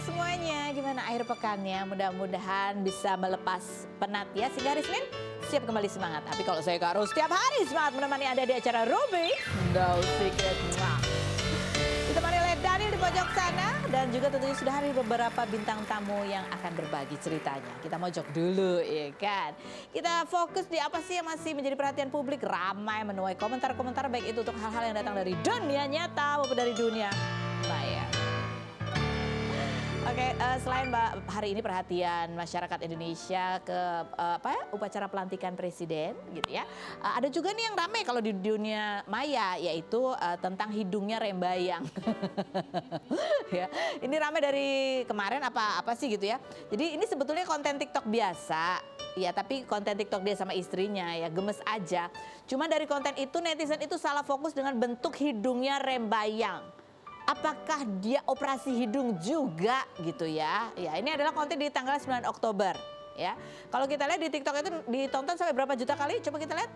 semuanya, gimana akhir pekannya? Mudah-mudahan bisa melepas penat ya, sehingga hari Senin siap kembali semangat. Tapi kalau saya Kak Ros setiap hari semangat menemani Anda di acara Ruby No Secret. Ditemani oleh Daniel di pojok sana, dan juga tentunya sudah hari beberapa bintang tamu yang akan berbagi ceritanya. Kita mojok dulu ya kan. Kita fokus di apa sih yang masih menjadi perhatian publik, ramai menuai komentar-komentar baik itu untuk hal-hal yang datang dari dunia nyata maupun dari dunia maya. Oke, selain hari ini perhatian masyarakat Indonesia ke upacara pelantikan presiden gitu ya. Ada juga nih yang ramai kalau di dunia maya, yaitu tentang hidungnya rembayang. Ya, ini ramai dari kemarin apa sih gitu ya. Jadi ini sebetulnya konten TikTok biasa. Ya, tapi konten TikTok dia sama istrinya ya gemes aja. Cuma dari konten itu netizen itu salah fokus dengan bentuk hidungnya rembayang. Apakah dia operasi hidung juga gitu ya? Ya, ini adalah konten di tanggal 9 Oktober ya. Kalau kita lihat di TikTok itu ditonton sampai berapa juta kali? Coba kita lihat.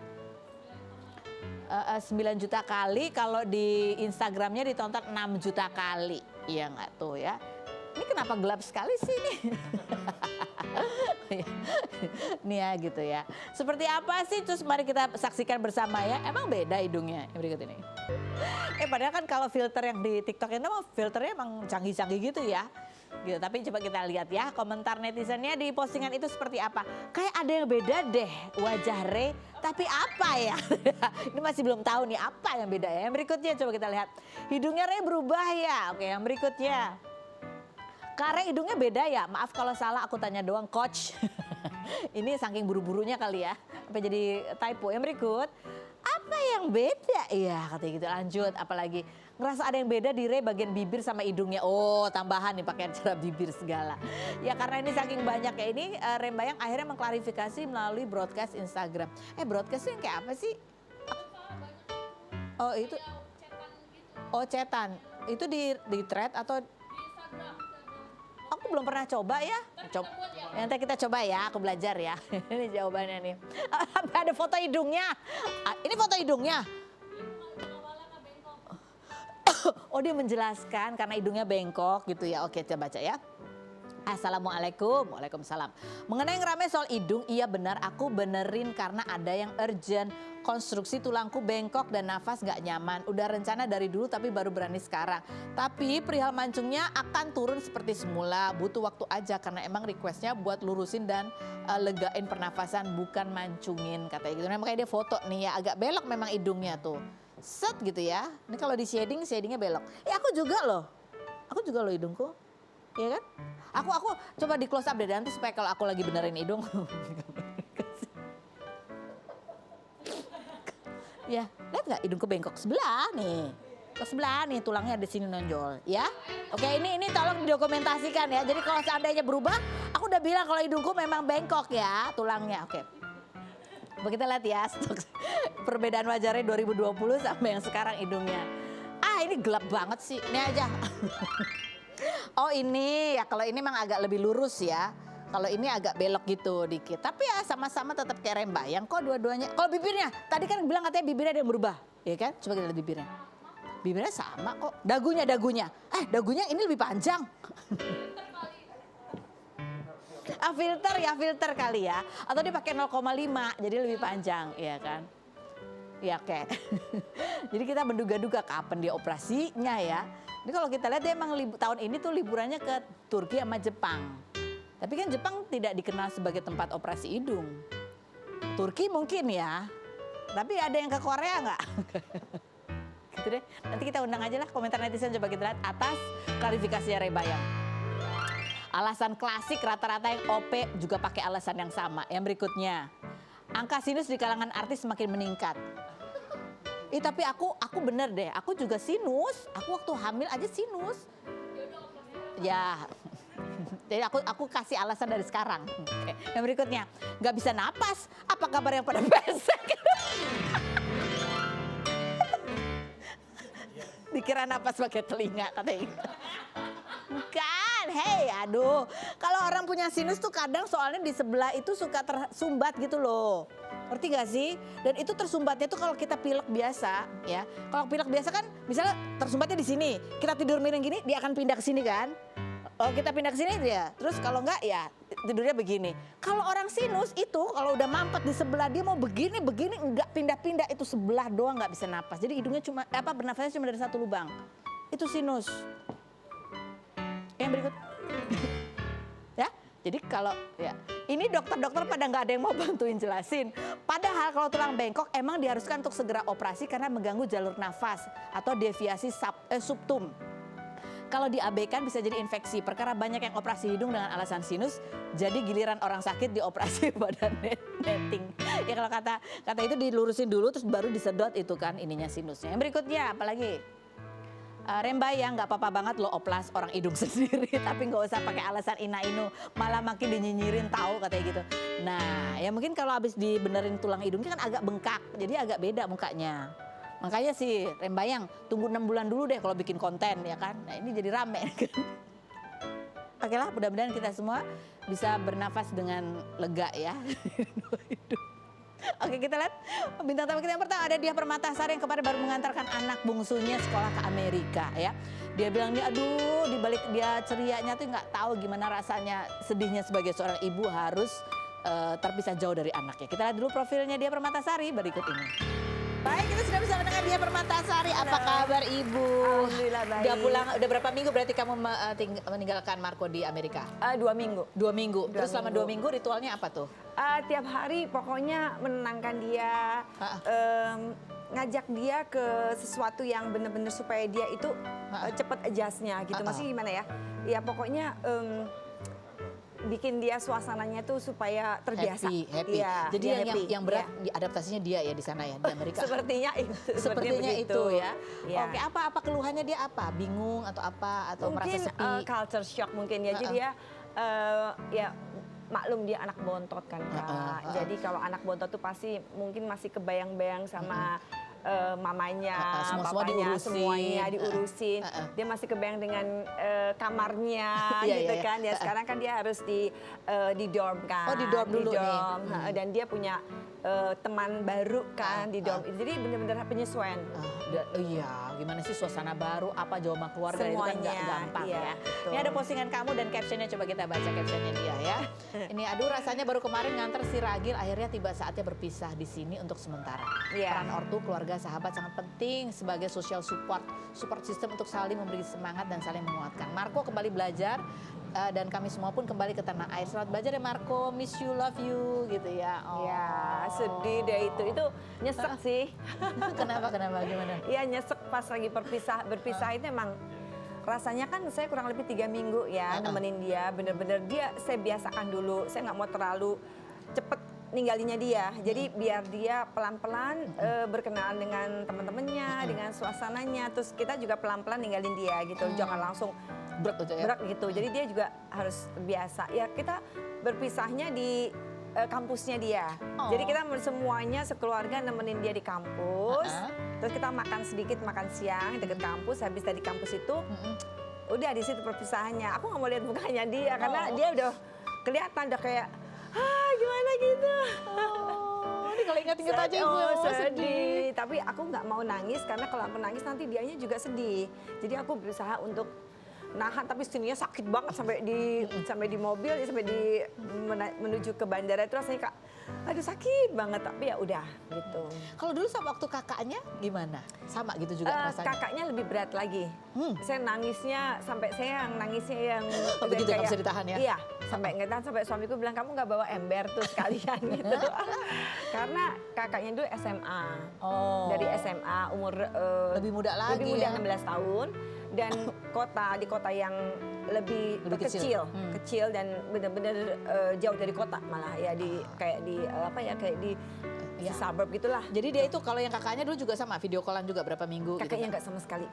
9 juta kali, kalau di Instagramnya ditonton 6 juta kali. Iya nggak tuh ya? Ini kenapa gelap sekali sih ini? Nih ya gitu ya. Seperti apa sih? Terus mari kita saksikan bersama ya. Emang beda hidungnya yang berikut ini. Padahal kan kalau filter yang di TikTok itu filternya emang canggih-canggih gitu ya. Gitu. Tapi coba kita lihat ya komentar netizennya di postingan itu seperti apa. Kayak ada yang beda deh wajah Rey, tapi apa ya? Ini masih belum tahu nih apa yang beda ya. Yang berikutnya coba kita lihat. Hidungnya Rey berubah ya. Oke, yang berikutnya. Karena hidungnya beda ya. Maaf kalau salah, aku tanya doang coach. Ini saking buru-burunya kali ya. Sampai jadi typo. Yang berikut. Apa yang beda? Iya katanya gitu. Lanjut, apalagi ngerasa ada yang beda di Rey bagian bibir sama hidungnya. Oh, tambahan nih pakai cara bibir segala. Ya karena ini saking banyak ya ini Rembayang akhirnya mengklarifikasi melalui broadcast Instagram. Broadcast yang kayak apa sih? Oh itu. Oh cetan. Itu di thread atau? Aku belum pernah coba ya. Nanti kita coba ya, aku belajar ya. Ini jawabannya nih. Ada foto hidungnya. Ini foto hidungnya. Oh dia menjelaskan karena hidungnya bengkok gitu ya. Oke kita baca ya. Assalamualaikum. Waalaikumsalam. Mengenai yang ramai soal hidung, iya benar aku benerin karena ada yang urgent. Konstruksi tulangku bengkok dan nafas gak nyaman. Udah rencana dari dulu tapi baru berani sekarang. Tapi perihal mancungnya akan turun seperti semula. Butuh waktu aja karena emang requestnya buat lurusin dan legain pernafasan bukan mancungin katanya gitu. Nah, makanya dia foto nih ya agak belok memang hidungnya tuh. Set gitu ya. Ini kalau di shadingnya belok. Aku juga loh. Aku juga loh hidungku. Iya kan? Aku coba di close up deh nanti supaya kalau aku lagi benerin hidung. Ya, lihat nggak hidungku bengkok sebelah nih. Ke sebelah nih tulangnya di sini nonjol, ya. Oke, ini tolong didokumentasikan ya. Jadi kalau seandainya berubah, aku udah bilang kalau hidungku memang bengkok ya tulangnya. Oke. Kita lihat ya perbedaan wajahnya 2020 sampai yang sekarang hidungnya. Ini gelap banget sih. Ini aja. Oh ini ya kalau ini memang agak lebih lurus ya. Kalau ini agak belok gitu dikit. Tapi ya sama-sama tetap kayak rembayang kok dua-duanya. Kalau bibirnya, tadi kan bilang katanya bibirnya ada yang berubah. Ya kan? Coba kita lihat bibirnya. Bibirnya sama kok. Dagunya. Dagunya ini lebih panjang. Filter kali ya. Atau dia pakai 0,5 jadi lebih panjang. Iya kan? Ya oke. Jadi kita menduga-duga kapan dia operasinya ya. Ini kalau kita lihat dia emang tahun ini tuh liburannya ke Turki sama Jepang. Tapi kan Jepang tidak dikenal sebagai tempat operasi hidung. Turki mungkin ya. Tapi ada yang ke Korea nggak? Gitu deh. Nanti kita undang aja lah komentar netizen, coba kita lihat atas klarifikasinya Rembayang. Alasan klasik rata-rata yang OP juga pakai alasan yang sama. Yang berikutnya, angka sinus di kalangan artis semakin meningkat. Tapi aku bener deh, aku juga sinus. Aku waktu hamil aja sinus. Ya, jadi aku kasih alasan dari sekarang. Oke. Yang berikutnya, nggak bisa napas. Apa kabar yang pada pesek? Dikira napas pakai telinga katanya. Bukan, aduh. Kalau orang punya sinus tuh kadang soalnya di sebelah itu suka tersumbat gitu loh. Ngerti gak sih? Dan itu tersumbatnya tuh kalau kita pilek biasa ya. Kalau pilek biasa kan misalnya tersumbatnya di sini. Kita tidur miring gini dia akan pindah ke sini kan. Oh kita pindah ke sini ya. Terus kalau enggak ya tidurnya begini. Kalau orang sinus itu kalau udah mampet di sebelah dia mau begini enggak pindah-pindah itu sebelah doang nggak bisa napas. Jadi hidungnya cuma bernafasnya cuma dari satu lubang. Itu sinus. Yang berikut. Ya. Jadi kalau ya ini dokter-dokter pada nggak ada yang mau bantuin jelasin. Padahal kalau tulang bengkok emang diharuskan untuk segera operasi karena mengganggu jalur nafas atau deviasi subtum. Kalau diabaikan bisa jadi infeksi. Perkara banyak yang operasi hidung dengan alasan sinus, jadi giliran orang sakit dioperasi pada netting. Ya kalau kata itu dilurusin dulu terus baru disedot itu kan ininya sinusnya. Yang berikutnya apalagi? Rembayang nggak apa-apa banget lo oplas orang hidung sendiri, tapi nggak usah pakai alasan ina-inu, malah makin dinyinyirin tahu katanya gitu. Nah ya mungkin kalau habis dibenerin tulang hidungnya kan agak bengkak, jadi agak beda mukanya. Makanya sih Rembayang tunggu 6 bulan dulu deh kalau bikin konten ya kan. Nah ini jadi rame kan. Oke lah mudah-mudahan kita semua bisa bernafas dengan lega ya. Oke kita lihat bintang tamu kita yang pertama ada Diah Permatasari yang kemarin baru mengantarkan anak bungsunya sekolah ke Amerika ya. Dia bilang nih aduh dibalik dia cerianya tuh nggak tahu gimana rasanya sedihnya sebagai seorang ibu harus terpisah jauh dari anaknya. Kita lihat dulu profilnya Diah Permatasari berikut ini. Baik, kita sudah bersama dengan Diah Permatasari. Apa kabar Ibu? Alhamdulillah baik. Udah pulang, udah berapa minggu berarti kamu meninggalkan Marco di Amerika? 2 minggu. 2 minggu. Terus selama 2 minggu ritualnya apa tuh? Tiap hari pokoknya menenangkan dia, ngajak dia ke sesuatu yang benar-benar supaya dia itu cepat adjust-nya gitu. Maksudnya gimana ya? Ya pokoknya bikin dia suasananya tuh supaya terbiasa. Happy. Ya, jadi happy. yang berat adaptasinya dia ya di sana ya di Amerika. Sepertinya itu. Sepertinya itu ya. Ya. Oke, apa keluhannya dia apa? Bingung atau apa? Atau mungkin merasa sepi? Culture shock mungkin ya. Jadi dia ya maklum dia anak bontot kan Kak. Jadi kalau anak bontot tuh pasti mungkin masih kebayang-bayang sama mamanya, bapaknya, semuanya diurusin. Dia masih kebayang dengan kamarnya gitu kan. Ya sekarang kan dia harus di dorm kan. Oh di dorm dulu nih. Dan dia punya teman baru kan di dorm. Jadi benar-benar penyesuaian. Iya, gimana sih suasana baru, apa jauh sama keluarga itu kan nggak gampang ya. Betul. Ini ada postingan kamu dan captionnya, coba kita baca captionnya dia ya. Ini aduh rasanya baru kemarin nganter si Ragil, akhirnya tiba saatnya berpisah di sini untuk sementara. Peran ortu, keluarga, sahabat sangat penting sebagai social support system untuk saling memberi semangat dan saling menguatkan. Marco kembali belajar dan kami semua pun kembali ke tanah air. Selamat belajar ya Marco, miss you, love you gitu ya. Oh. Ya sedih deh itu nyesek sih. Kenapa gimana? Iya nyesek pas lagi berpisah itu emang rasanya kan saya kurang lebih 3 minggu ya nemenin dia, bener-bener dia saya biasakan dulu, saya nggak mau terlalu cepet ninggalinnya dia, jadi biar dia pelan-pelan berkenalan dengan teman-temannya, dengan suasananya, terus kita juga pelan-pelan ninggalin dia gitu, jangan langsung berat gitu, jadi dia juga harus biasa. Ya kita berpisahnya di kampusnya dia. Jadi kita semuanya sekeluarga nemenin dia di kampus. Terus kita makan sedikit, makan siang deket kampus. Habis dari kampus itu, udah di situ perpisahannya. Aku nggak mau lihat mukanya dia karena dia udah kelihatan udah kayak, gimana gitu. Ini kalau ingat-ingat aja Ibu sedih. Tapi aku nggak mau nangis karena kalau aku nangis nanti dianya juga sedih. Jadi aku berusaha untuk nahan, tapi sininya sakit banget sampai di mobil, sampai menuju ke bandara itu rasanya Kak, aduh sakit banget, tapi ya udah gitu. Kalau dulu sama waktu kakaknya gimana? Sama gitu juga rasanya? Kakaknya lebih berat lagi. Saya nangisnya sampai yang begitu nggak bisa ditahan ya? Iya, sampai nggak tahan, sampai suamiku bilang kamu nggak bawa ember tuh sekalian gitu. Karena kakaknya dulu SMA. Dari SMA umur lebih muda lagi. Lebih muda 16 tahun. Dan di kota yang lebih kecil dan benar-benar jauh dari kota malah ya kayak di suburb gitulah. Jadi dia itu kalau yang kakaknya dulu juga sama video callan juga berapa minggu? Kakaknya nggak sama sekali.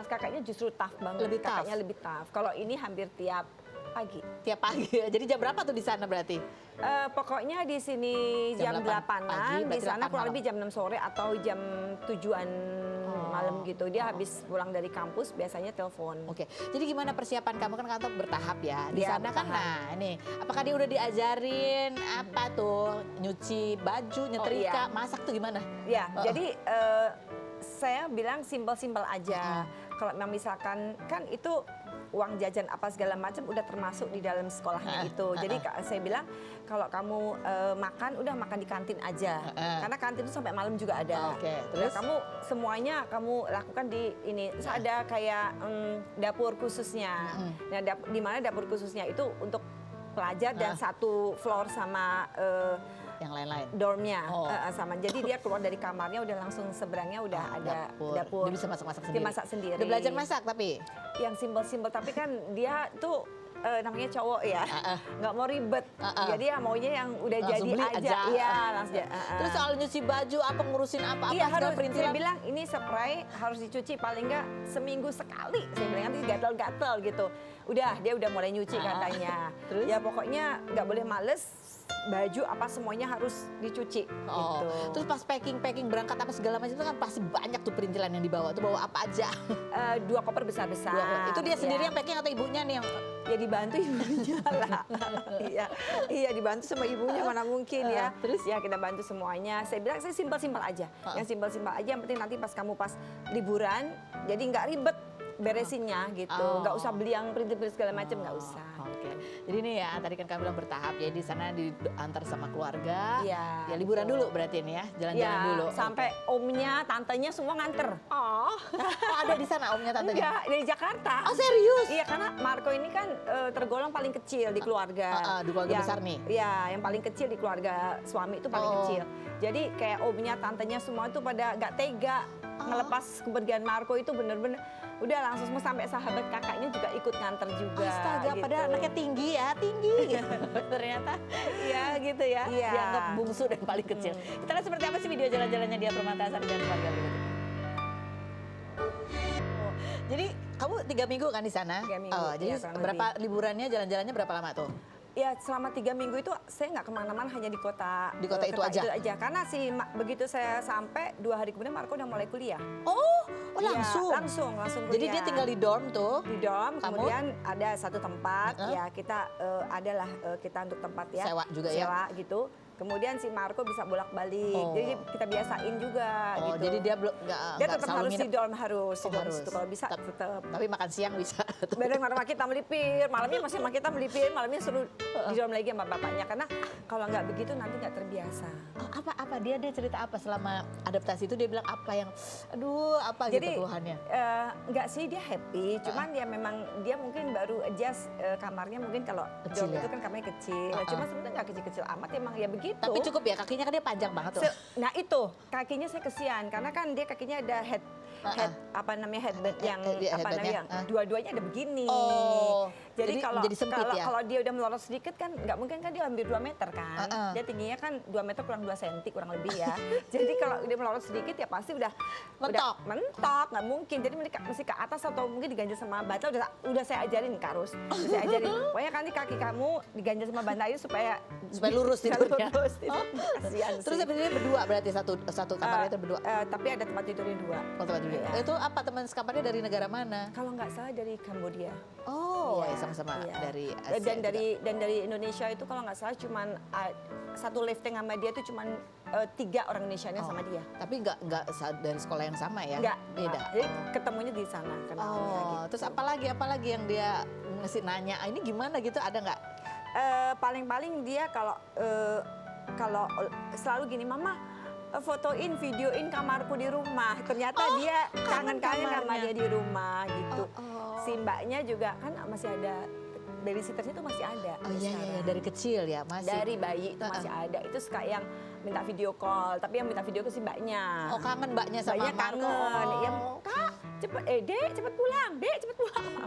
Kakaknya justru tough banget. Kakaknya lebih tough. Kalau ini hampir tiap pagi. Tiap pagi. Jadi jam berapa tuh di sana berarti? Pokoknya di sini jam 8-an, di sana kurang lebih jam 6 sore atau jam 7-an malam gitu. Dia habis pulang dari kampus biasanya telepon. Oke. Jadi gimana persiapan kamu kan kantor bertahap ya? Di Ya, sana kan ini apakah dia udah diajarin apa tuh nyuci baju, nyetrika, masak tuh gimana? Ya, jadi saya bilang simpel-simpel aja. Kalau memang misalkan kan itu uang jajan apa segala macam udah termasuk di dalam sekolahnya itu. Jadi saya bilang kalau kamu makan udah makan di kantin aja. Karena kantin itu sampai malam juga ada. Terus kamu semuanya kamu lakukan di ini. Terus ada kayak dapur khususnya. Nah, di mana dapur khususnya itu untuk pelajar dan satu floor sama yang lain-lain dormnya sama. Jadi dia keluar dari kamarnya udah langsung seberangnya udah ada dapur. Dia bisa masak-masak sendiri. Dia masak sendiri. Udah belajar masak tapi yang simpel-simpel, tapi kan dia tuh namanya cowok ya, nggak mau ribet. Jadi ya maunya yang udah langsung jadi beli aja. Iya, langsung. Terus soal nyuci baju apa ngurusin apa Iya harus. Saya perintilan. bilang ini spray harus dicuci paling nggak seminggu sekali. Saya bilang nanti gatal-gatal gitu. Udah dia udah mulai nyuci katanya. Terus? Ya pokoknya nggak boleh males. Baju apa semuanya harus dicuci. Gitu. Terus pas packing berangkat apa segala macam itu kan pasti banyak tuh perintilan yang dibawa. Tuh bawa apa aja? 2 koper besar-besar. Itu dia sendiri yang packing atau ibunya nih yang ya dibantu ibunya lah. Iya dibantu sama ibunya mana mungkin ya. Terus ya kita bantu semuanya. Saya bilang saya simpel-simpel aja. Yang simpel-simpel aja yang penting nanti pas kamu pas liburan jadi nggak ribet beresinnya gitu. Nggak usah beli yang perintil-perintil segala macam nggak usah. Jadi nih ya, tadi kan kamu bilang bertahap ya, di sana diantar sama keluarga. Iya. Ya liburan dulu berarti ini ya, jalan-jalan dulu. Sampai omnya, tantenya semua nganter. Ada di sana omnya tantenya? Enggak, dari Jakarta. Oh serius? Iya, karena Marco ini kan tergolong paling kecil di keluarga. Di keluarga besar nih? Iya, yang paling kecil di keluarga suami itu paling kecil. Jadi kayak omnya, tantenya semua itu pada nggak tega ngelepas kepergian Marco itu bener-bener. Udah langsung sampai sahabat kakaknya juga ikut nganter juga. Astaga, gitu. padahal anaknya tinggi ya, tinggi. Ternyata ya gitu ya, dianggap bungsu dan paling kecil. Kita lihat seperti apa sih video jalan-jalannya dia Permatasari dan keluarga berikut ini. Jadi kamu 3 minggu kan di sana? 3 minggu. Jadi berapa liburannya, jalan-jalannya berapa lama tuh? Ya selama 3 minggu itu saya nggak kemana-mana, hanya di kota itu aja? Karena begitu saya sampai 2 hari kemudian Marco udah mulai kuliah. Langsung? Ya, langsung kuliah. Jadi dia tinggal di dorm tuh? Di dorm, kemudian ada satu tempat ya kita adalah kita untuk tempat ya. Sewa juga sewa gitu. Kemudian si Marco bisa bolak-balik, jadi kita biasain juga gitu. Jadi dia belum dia tetap harus di dorm harus. Kalau bisa tetap. Tapi makan siang bisa. Bareng sama kita melipir, malamnya masih sama kita melipir, malamnya suruh di dorm lagi sama bapaknya karena kalau nggak begitu nanti nggak terbiasa. Apa dia cerita apa selama adaptasi itu, dia bilang apa yang apa jadi, gitu keluhannya? Enggak sih, dia happy, cuman dia memang dia mungkin baru adjust kamarnya mungkin kalau dorm itu kan kamarnya kecil. Cuma sebenarnya nggak kecil-kecil amat, emang ya begitu. Tapi cukup ya, kakinya kan dia panjang banget tuh. Nah itu kakinya saya kesian karena kan dia kakinya ada headband yang dua-duanya ada begini. Jadi kalau dia udah melorot sedikit kan nggak mungkin kan dia hampir 2 meter kan. Dia tingginya kan 2 meter kurang 2 cm kurang lebih ya. Jadi kalau dia melorot sedikit ya pasti udah mentok, nggak mungkin. Jadi mesti ke atas atau mungkin diganjel sama bantal. Udah saya ajarin Karus. Saya ajarin. Pokoknya kan kaki kamu diganjel sama bantal itu supaya lurus tidurnya. Kasihan sih. Terus sebenarnya berdua berarti satu kamarnya itu berdua. Tapi ada tempat tidurnya 2. Tempat tidurnya. Itu apa, teman sekamarnya dari negara mana? Kalau nggak salah dari Kambodia. Sama-sama dari Asia. Dan dari Indonesia itu kalau nggak salah cuman satu lifting sama dia itu cuman 3 orang Indonesianya sama dia. Tapi nggak dari sekolah yang sama ya? Nggak, beda. Jadi ketemunya di sana. Gitu. Terus apalagi yang dia ngasih nanya, ini gimana gitu, ada nggak? Paling-paling dia kalau selalu gini, Mama fotoin, videoin kamarku di rumah. Ternyata dia kangen-kangen sama dia di rumah gitu. Si mbaknya juga kan masih ada, babysitternya itu masih ada. Iya, dari kecil ya masih. Dari bayi itu masih ada. Itu suka yang minta video call, tapi yang minta video call si mbaknya. Kangen mbaknya sama Marco. Kangen. Ya, Kak, cepet, Dek, cepet pulang.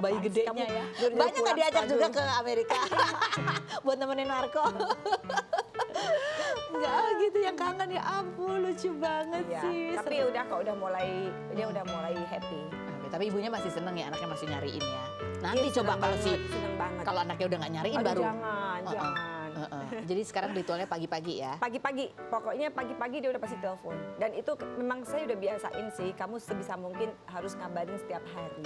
Bayi gedenya ya. Mbaknya nggak diajak juga ke Amerika buat nemenin Marco. Enggak gitu yang kangen, ya ampun, lucu banget sih. Tapi udah mulai happy. Tapi ibunya masih seneng ya, anaknya masih nyariin ya. Nanti coba kalau anaknya udah nggak nyariin baru. Jangan. Jadi sekarang ritualnya pagi-pagi ya? Pagi-pagi, pokoknya pagi-pagi dia udah pasti telepon. Dan itu memang saya udah biasain sih, kamu sebisa mungkin harus ngabarin setiap hari.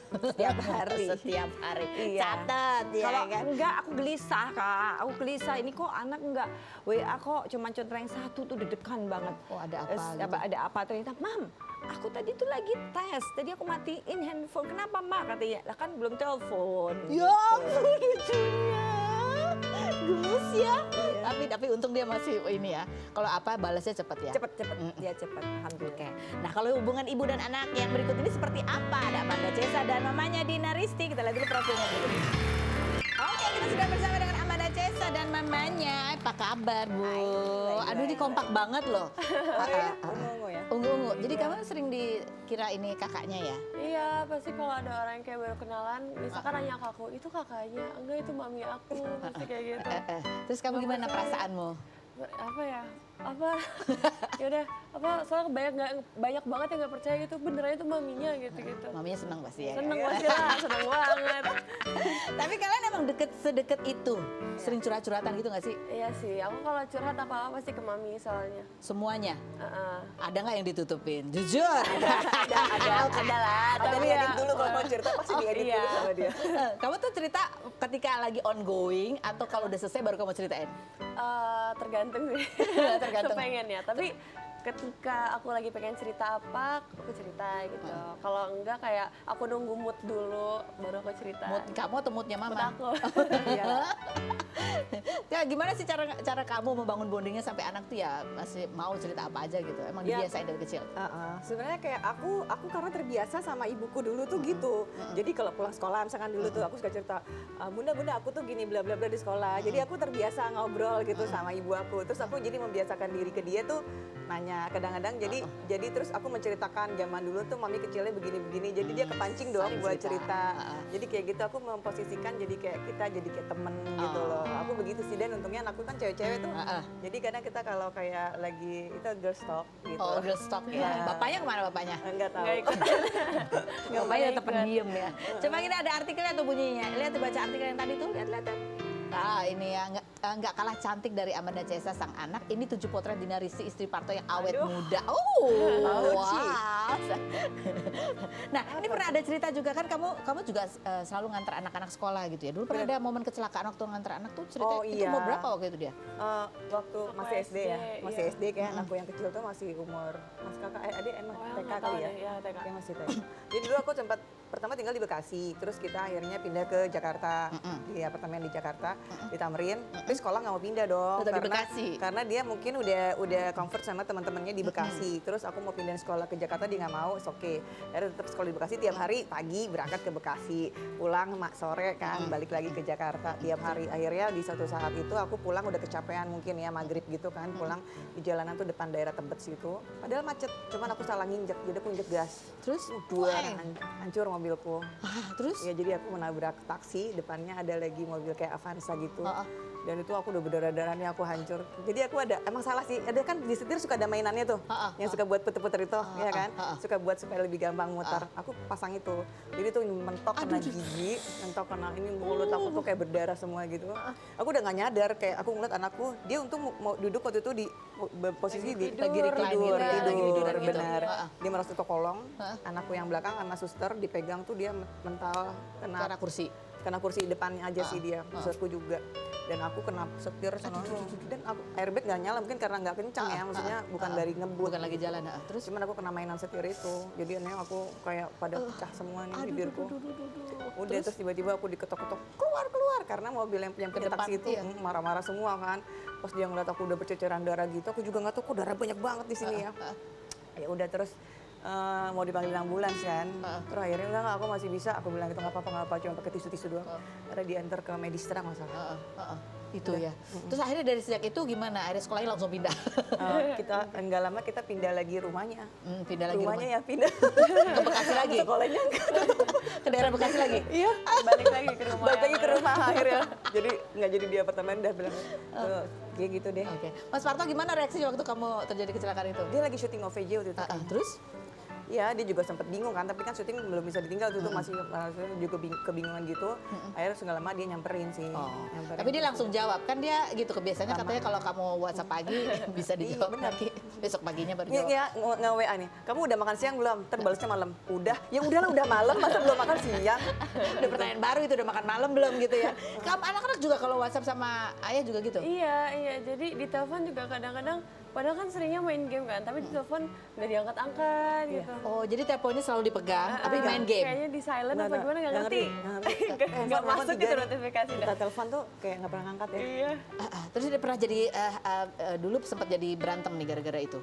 setiap hari. Setiap hari. Iya. Catat ya Kalau kan. enggak aku gelisah Kak, aku gelisah ini kok anak enggak WA kok cuma contreng satu tuh deg-degan banget. Oh, ada apa gitu? Ada apa ternyata, Mam, aku tadi tuh lagi tes, tadi aku matiin handphone, kenapa Mak? Katanya, lah kan belum telepon. Ya ampun, lucunya. Gemes ya. Tapi untung dia masih ini ya. Kalau apa balasnya cepat ya. Cepet, dia cepet, alhamdulillah. Oke. Nah, kalau hubungan ibu dan anak yang berikut ini seperti apa? Ada Amanda Cesa dan mamanya Dina Risti. Kita lihat dulu profilnya dulu. Oke, kita sudah bersama dengan Amanda Cesa dan mamanya. Apa kabar, Bu? Baik, Aduh, ini kompak banget loh. Ungu ya. Ungu-ungu. Jadi kamu sering dikira ini kakaknya ya? Iya, pasti kalau ada orang yang kayak baru kenalan, misalkan nanya ke aku, itu kakaknya, enggak itu mami aku, pasti kayak gitu. Terus kamu gimana perasaanmu? Apa ya? Apa? Ya udah, apa? Soalnya banyak banget yang nggak percaya gitu, beneran itu maminya gitu-gitu. Maminya senang pasti ya? Seneng pasti lah, seneng banget. Tapi kalian emang sedekat itu? Sering curhat-curhatan gitu gak sih? Iya sih, aku kalau curhat apa-apa pasti ke mami soalnya. Semuanya? Heeh. Ada nggak yang ditutupin? Jujur? Ada lah, tapi ya, edit dulu kalau mau cerita pasti diedit iya. dulu sama dia. Kamu tuh cerita ketika lagi ongoing atau kalau udah selesai baru kamu ceritain? Tergantung sih. Tergantung. Kepengen ya, tapi ketika aku lagi pengen cerita apa, aku cerita gitu. Kalau enggak kayak aku nunggu mood dulu, baru aku cerita. Mood kamu atau moodnya Mood mama? aku. Iya. Ya gimana sih cara kamu membangun bondingnya sampai anak tuh ya masih mau cerita apa aja gitu? Emang Ya. dibiasain dari kecil? Sebenarnya kayak aku karena terbiasa sama ibuku dulu tuh gitu. Jadi kalau pulang sekolah misalkan dulu tuh aku suka cerita, bunda aku tuh gini bla bla bla di sekolah. Jadi aku terbiasa ngobrol gitu sama ibu aku. Terus aku jadi membiasakan diri ke dia tuh nanya kadang-kadang. Jadi terus aku menceritakan zaman dulu tuh mami kecilnya begini-begini. Jadi dia kepancing dong Saling buat cerita. cerita. Jadi kayak gitu aku memposisikan jadi kayak kita jadi kayak temen gitu loh. Aku begitu sih, dan untungnya anakku kan cewek-cewek tuh. Jadi kadang kita kalau kayak lagi itu girls talk gitu. Oh, girls talk ya. Iya. Bapaknya kemana bapaknya? Enggak tahu. Nggak ikut. Bapaknya tetap pendiam ya. Coba kita ada artikelnya tuh bunyinya. Lihat tuh, baca artikel yang tadi tuh, lihat. Ah, ini ya nggak kalah cantik dari Amanda Cesa sang anak. Ini 7 potret Dina Risti, istri Parto yang awet muda. Oh, wow. Nah, ini pernah ada cerita juga kan, kamu juga selalu ngantar anak-anak sekolah gitu ya. Dulu pernah ada momen kecelakaan waktu ngantar anak tuh, cerita Oh, itu iya. umur berapa waktu itu dia? Waktu masih SD ya, masih iya. SD kayak anakku yang kecil tuh masih umur kakak adik emang Oh, TK nggak tahu kali ya, deh, ya, TK. Kayak masih TK. Jadi dulu aku sempat pertama tinggal di Bekasi, terus kita akhirnya pindah ke Jakarta, di apartemen di Jakarta, di Tamrin. Tapi sekolah nggak mau pindah dong, Tetap di Bekasi. karena dia mungkin udah comfort sama teman-temannya di Bekasi. Terus aku mau pindah sekolah ke Jakarta, dia nggak mau, oke. Akhirnya tetap sekolah di Bekasi, tiap hari pagi berangkat ke Bekasi, pulang sore kan, balik lagi ke Jakarta tiap hari. Akhirnya di suatu saat itu aku pulang udah kecapean mungkin ya, maghrib gitu kan, pulang di jalanan tuh depan daerah Tebet situ. Padahal macet, cuman aku salah nginjek, jadi aku injek gas. Terus? Hancur mobilku. Terus? Ya jadi aku menabrak taksi, depannya ada lagi mobil kayak Avanza gitu. Dan itu aku udah berdarah-darah nih, aku hancur. Jadi aku emang salah sih, ada kan di setir suka ada mainannya tuh, yang suka buat puter-puter itu, ya kan? Suka buat supaya lebih gampang muter. Aku pasang itu. Jadi tuh mentok kena gigi, mentok kena ini mulut aku tuh kayak berdarah semua gitu. Aku udah gak nyadar, kayak aku ngeliat anakku, dia untung mau duduk waktu itu di posisi lagi tidur, lagi tidur gitu. benar. Dia merasa ke kolong, anakku yang belakang sama suster dipegang tuh dia mental Karena kursi. kena kursi depannya aja sih dia, susterku juga. Dan aku kena setir sana, dan aku airbag nggak nyala mungkin karena nggak kencang ya, maksudnya bukan dari ngebut. Bukan lagi jalan. Terus? Cuman aku kena mainan setir itu, jadi aneh aku kayak pada pecah semua nih bibirku. Udah terus tiba-tiba aku diketok-ketok keluar karena mobil yang punya depan, taksi itu iya. marah-marah semua kan. Pas dia ngeliat aku udah berceceran darah gitu, aku juga nggak tahu kok darah banyak banget di sini ya. Ya udah terus mau dipanggil ambulans kan, terus akhirnya enggak aku masih bisa, aku bilang gitu nggak apa-apa cuma pakai tisu-tisu doang. Akhirnya diantar ke Medistra masalah. Itu ya. Terus akhirnya dari sejak itu gimana? Akhirnya sekolahnya langsung pindah. Kita enggak lama kita pindah lagi rumahnya. Pindah lagi Rumahnya rumah. ya pindah. Ke Bekasi lagi. Sekolahnya enggak. Ke daerah Bekasi lagi. Iya. Balik lagi ke rumah. Balik lagi ke rumah akhirnya. Jadi nggak jadi di apartemen, udah bilang kayak gitu deh. Oke. Mas Parto gimana reaksinya waktu kamu terjadi kecelakaan itu? Dia lagi syuting OVJ waktu itu. Terus? Iya, dia juga sempat bingung kan, tapi kan syuting belum bisa ditinggal tuh, masih juga kebingungan gitu. Akhirnya segala lama dia nyamperin sih. Nyamperin Tapi dia gitu. langsung jawab, kan dia gitu kebiasaannya katanya kalau kamu WhatsApp pagi bisa dijawab benar. nanti besok paginya baru Iya, jawab. iya, nge-WA nih. Kamu udah makan siang belum? Terbalasnya malam. Udah. Ya udahlah, udah malam, masa belum makan siang? Udah pertanyaan baru itu, udah makan malam belum gitu ya. Kamu anak-anak juga kalau WhatsApp sama ayah juga gitu? Iya, jadi di telepon juga kadang-kadang, padahal kan seringnya main game kan, tapi di telepon nggak diangkat-angkat gitu. Oh, jadi teleponnya selalu dipegang, tapi main game? Kayaknya di silent apa gimana nggak ngerti. Nggak masuk gitu notifikasi dah. Kita telepon tuh kayak nggak pernah ngangkat ya. Iya. Terus dia pernah jadi, dulu sempat jadi berantem nih gara-gara itu?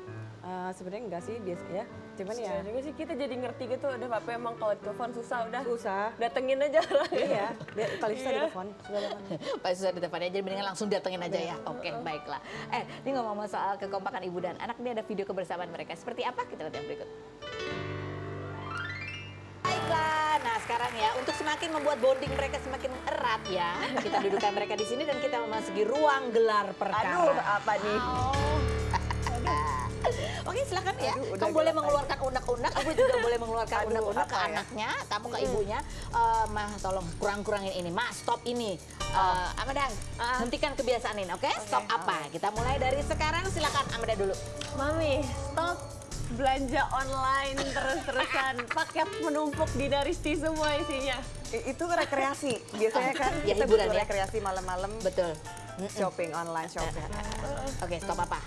Sebenarnya enggak sih, biasa ya. Cuman ya Ya juga sih kita jadi ngerti gitu, udah Papa emang kalau di telepon susah udah. susah. Datengin aja lah. Iya, dia paling susah di Iya. telepon. Susah banget. Pas susah di teleponnya, jadi mendingan langsung datengin aja ya. Oke, baiklah. Ini ngomong-ngomong soal kekompakan ibu dan anak, ini ada video kebersamaan mereka. Seperti apa? Kita lihat yang berikut. Baiklah, nah sekarang ya untuk semakin membuat bonding mereka semakin erat ya, kita dudukkan mereka di sini dan kita memasuki ruang gelar perkara. Aduh, apa nih? Oke, silakan ya. Aduh, udah Kamu boleh gelap mengeluarkan unek-unek, aku juga boleh mengeluarkan Aduh, unek-unek ke apa ya? anaknya, kamu ke ibunya. Mah, tolong kurang-kurangin ini, Mah, stop ini. Amanda, hentikan kebiasaan ini, oke? Stop apa? Kita mulai dari sekarang, silakan Amanda dulu. Mami, stop belanja online terus-terusan. Paket menumpuk di Daristi semua isinya. Itu rekreasi. Biasanya kan Ya, kita hiburan butuh ya. rekreasi malam-malam Betul. shopping online shopping. Oke, stop apa?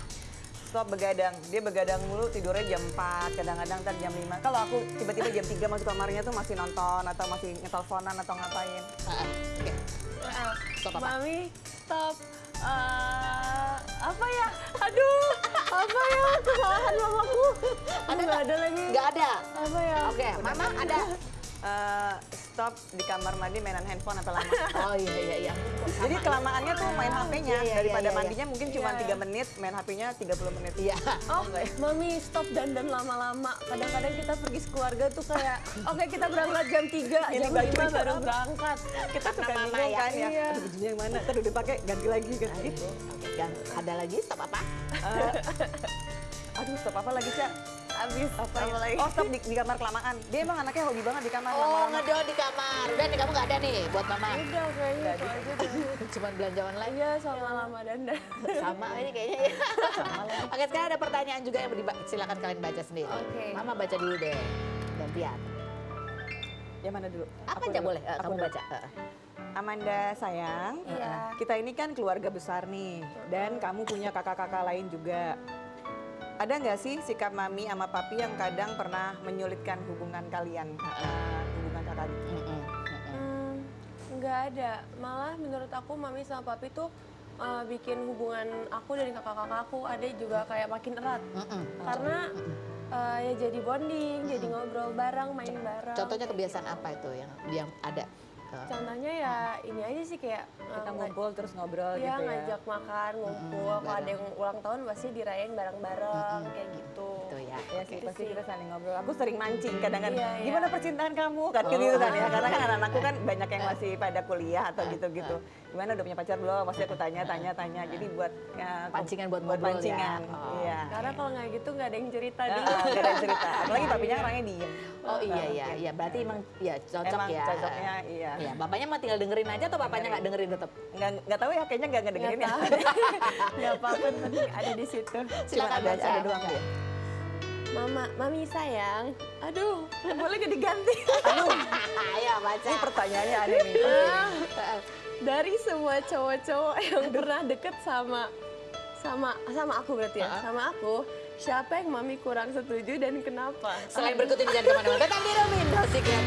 Stop begadang. Dia begadang mulu, tidurnya jam 4, kadang-kadang ntar jam 5. Kalau aku tiba-tiba jam 3 masuk kamarnya tuh masih nonton atau masih ngeteleponan atau ngapain. Oke, stop apa? Mami, stop. Apa ya? Aduh, apa ya? Kesalahan mamaku. Aduh, nggak ada lagi. Nggak ada. Apa ya? Oke, Mama ada. Stop di kamar mandi mainan handphone apa lama. Oh iya. Jadi kelamaannya tuh main HP-nya. Iya, Daripada iya. mandinya mungkin cuma Iya. 3 menit, main HP-nya 30 menit. Iya. Oh, Mami, stop dandan lama-lama. Kadang-kadang kita pergi sekeluarga tuh kayak, oke kita berangkat jam 3, Ini jam baju 5 ini baru apa? berangkat. Kita suka Mama bingung ya. kan ya. Iya. Aduh, bajunya yang mana? Ntar udah pakai ganti lagi kan. Gitu. Oke, kan. Ada lagi stop apa? Aduh, stop apa lagi, Cak? Abis apa lagi? Oh, stop di kamar kelamaan. Dia emang anaknya hobi banget di kamar Oh, lama-lama. ngedol di kamar. Udah nih, kamu nggak ada nih buat Mama. Udah kayaknya itu aja deh. Cuman belanja online. Iya, sama lama dandan. Sama ini kayaknya ya. Oke, sekarang ada pertanyaan juga yang silakan kalian baca sendiri. Oke. Mama baca dulu deh. Gantian. Yang mana dulu? Apa Aku aja dulu. boleh? Aku Kamu dulu. baca. Amanda sayang, Iya. kita ini kan keluarga besar nih, dan kamu punya kakak-kakak lain juga. Ada nggak sih sikap mami sama papi yang kadang pernah menyulitkan hubungan kalian, hubungan kakak gitu? Nggak ada. Malah menurut aku Mami sama Papi tuh bikin hubungan aku dan kakak-kakak aku, adek juga kayak makin erat. Karena ya jadi bonding, jadi ngobrol bareng, main bareng. Contohnya kebiasaan apa itu yang ada? Contohnya ya ini aja sih kayak Kita ngumpul terus ngobrol ya, gitu ya. ngajak makan, ngumpul. Kalau ada yang ulang tahun pasti dirayain bareng-bareng kayak gitu. Itu ya. Ya sih, Gitu pasti sih. kita saling ngobrol. Aku sering mancing kadang-kadang, Iya, iya. gimana percintaan kamu? Kan gitu kan ya, karena kan anak-anakku kan banyak yang masih pada kuliah atau gitu-gitu. Gimana udah punya pacar belum? Pasti aku tanya. Jadi buat Pancingan buat ngobrol ya. pancingan. Oh. Iya. Karena kalau nggak gitu nggak ada yang cerita Nah, dulu. gak ada cerita. Apalagi papinya orangnya diem. Oh iya, berarti emang ya cocok Emang ya. cocoknya, iya. Iya, bapaknya mah tinggal dengerin aja atau bapaknya nggak dengerin tetap? Nggak tahu ya, kayaknya nggak ngedengerin ya. Nggak apa-apa, yang penting ada di situ. Silakan ada baca. doang dia. Mami sayang. Aduh, boleh gak diganti? Ayo baca. Ini pertanyaannya ada nih. Dari semua cowok-cowok yang pernah deket sama aku berarti ya, sama aku, siapa yang Mami kurang setuju dan kenapa? Selain berikut ini jangan kemana-mana. Tetap di Robin, Secret.